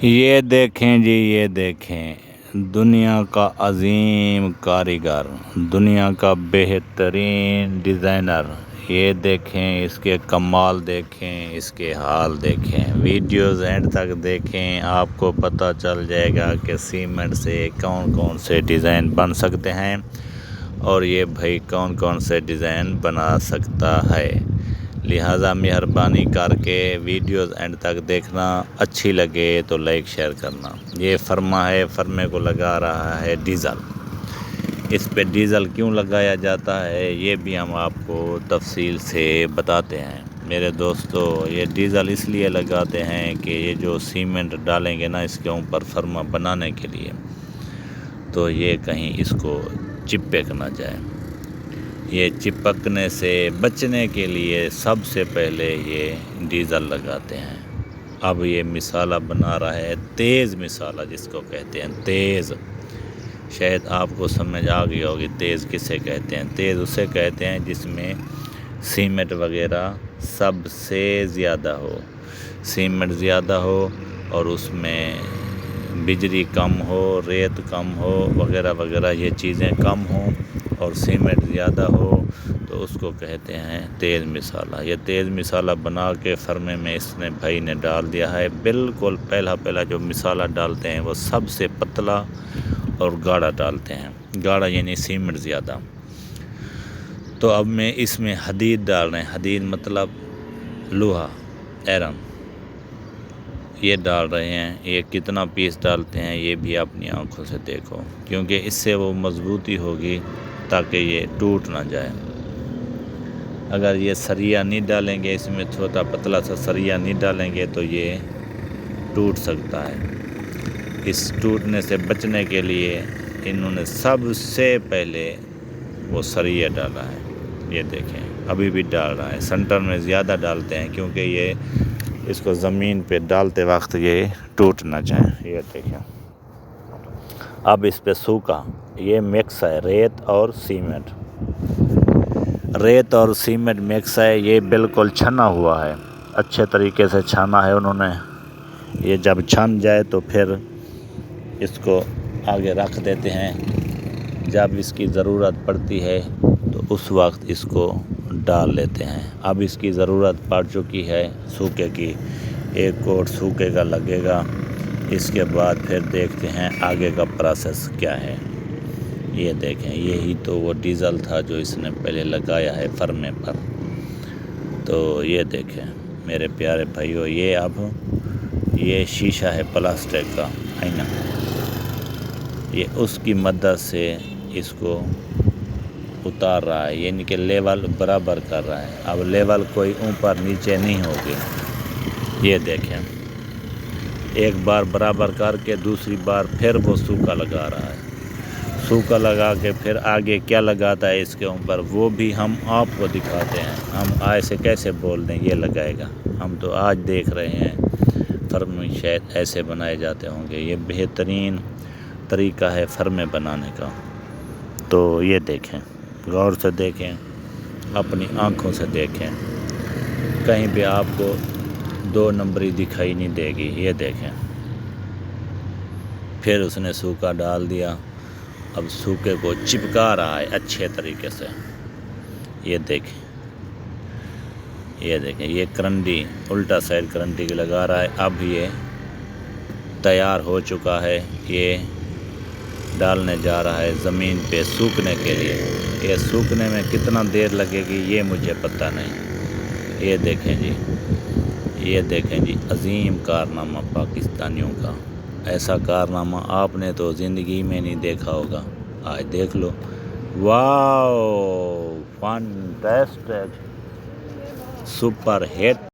یہ دیکھیں جی، یہ دیکھیں دنیا کا عظیم کاریگر، دنیا کا بہترین ڈیزائنر۔ یہ دیکھیں اس کے کمال، دیکھیں اس کے حال، دیکھیں ویڈیوز اینڈ تک دیکھیں، آپ کو پتہ چل جائے گا کہ سیمنٹ سے کون کون سے ڈیزائن بن سکتے ہیں اور یہ بھائی کون کون سے ڈیزائن بنا سکتا ہے۔ لہٰذا مہربانی کر کے ویڈیوز اینڈ تک دیکھنا، اچھی لگے تو لائک شیئر کرنا۔ یہ فرما ہے، فرمے کو لگا رہا ہے ڈیزل۔ اس پہ ڈیزل کیوں لگایا جاتا ہے یہ بھی ہم آپ کو تفصیل سے بتاتے ہیں میرے دوستو۔ یہ ڈیزل اس لیے لگاتے ہیں کہ یہ جو سیمنٹ ڈالیں گے نا اس کے اوپر فرما بنانے کے لیے، تو یہ کہیں اس کو چپک نہ جائے۔ یہ چپکنے سے بچنے کے لیے سب سے پہلے یہ ڈیزل لگاتے ہیں۔ اب یہ مسالہ بنا رہا ہے، تیز مسالہ جس کو کہتے ہیں، تیز۔ شاید آپ کو سمجھ آ گئی ہوگی تیز کسے کہتے ہیں۔ تیز اسے کہتے ہیں جس میں سیمنٹ وغیرہ سب سے زیادہ ہو، سیمنٹ زیادہ ہو اور اس میں بجری کم ہو، ریت کم ہو وغیرہ وغیرہ، یہ چیزیں کم ہوں اور سیمنٹ زیادہ ہو تو اس کو کہتے ہیں تیز مسالہ۔ یہ تیز مسالہ بنا کے فرمے میں اس نے بھائی نے ڈال دیا ہے۔ بالکل پہلا جو مسالہ ڈالتے ہیں وہ سب سے پتلا اور گاڑھا ڈالتے ہیں، گاڑھا یعنی سیمنٹ زیادہ۔ تو اب میں اس میں حدید ڈال رہے ہیں، حدید مطلب لوہا، ایرن، یہ ڈال رہے ہیں۔ یہ کتنا پیس ڈالتے ہیں یہ بھی اپنی آنکھوں سے دیکھو، کیونکہ اس سے وہ مضبوطی ہوگی تاکہ یہ ٹوٹ نہ جائے۔ اگر یہ سریا نہیں ڈالیں گے، اس میں چھوٹا پتلا سا سریا نہیں ڈالیں گے تو یہ ٹوٹ سکتا ہے۔ اس ٹوٹنے سے بچنے کے لیے انہوں نے سب سے پہلے وہ سریا ڈالا ہے۔ یہ دیکھیں ابھی بھی ڈال رہا ہے، سنٹر میں زیادہ ڈالتے ہیں کیونکہ یہ اس کو زمین پہ ڈالتے وقت یہ ٹوٹ نہ جائیں۔ یہ دیکھیں اب اس پہ سوکھا، یہ مکس ہے ریت اور سیمنٹ، ریت اور سیمنٹ مکس ہے۔ یہ بالکل چھنا ہوا ہے، اچھے طریقے سے چھانا ہے انہوں نے۔ یہ جب چھن جائے تو پھر اس کو آگے رکھ دیتے ہیں، جب اس کی ضرورت پڑتی ہے تو اس وقت اس کو ڈال لیتے ہیں۔ اب اس کی ضرورت پڑ چکی ہے سوکھے کی، ایک کوٹ سوکھے کا لگے گا، اس کے بعد پھر دیکھتے ہیں آگے کا پروسیس کیا ہے۔ یہ دیکھیں یہی تو وہ ڈیزل تھا جو اس نے پہلے لگایا ہے فرمے پر۔ تو یہ دیکھیں میرے پیارے بھائیو، یہ اب یہ شیشہ ہے پلاسٹک کا آئینہ، یہ اس کی مدد سے اس کو اتار رہا ہے، یعنی کہ لیول برابر کر رہا ہے۔ اب لیول کوئی اوپر نیچے نہیں ہوگی۔ یہ دیکھیں ایک بار برابر کر کے دوسری بار پھر وہ سوکھا لگا رہا ہے۔ سوکھا لگا کے پھر آگے کیا لگاتا ہے اس کے اوپر وہ بھی ہم آپ کو دکھاتے ہیں۔ ہم ایسے کیسے بول دیں یہ لگائے گا، ہم تو آج دیکھ رہے ہیں۔ فرمے شاید ایسے بنائے جاتے ہوں گے، یہ بہترین طریقہ ہے فرمے بنانے کا۔ تو یہ دیکھیں غور سے دیکھیں، اپنی آنکھوں سے دیکھیں، کہیں بھی آپ کو دو نمبری دکھائی نہیں دے گی۔ یہ دیکھیں پھر اس نے سوکھا ڈال دیا، اب سوکھے کو چپکا رہا ہے اچھے طریقے سے۔ یہ دیکھیں، یہ دیکھیں یہ کرنڈی الٹا سائڈ کرنڈی کی لگا رہا ہے۔ اب یہ تیار ہو چکا ہے، یہ ڈالنے جا رہا ہے زمین پہ سوکھنے کے لیے۔ یہ سوکھنے میں کتنا دیر لگے گی یہ مجھے پتہ نہیں۔ یہ دیکھیں جی، یہ دیکھیں جی عظیم کارنامہ پاکستانیوں کا۔ ایسا کارنامہ آپ نے تو زندگی میں نہیں دیکھا ہوگا، آج دیکھ لو۔ واو، فانٹاسٹک، سپر ہٹ۔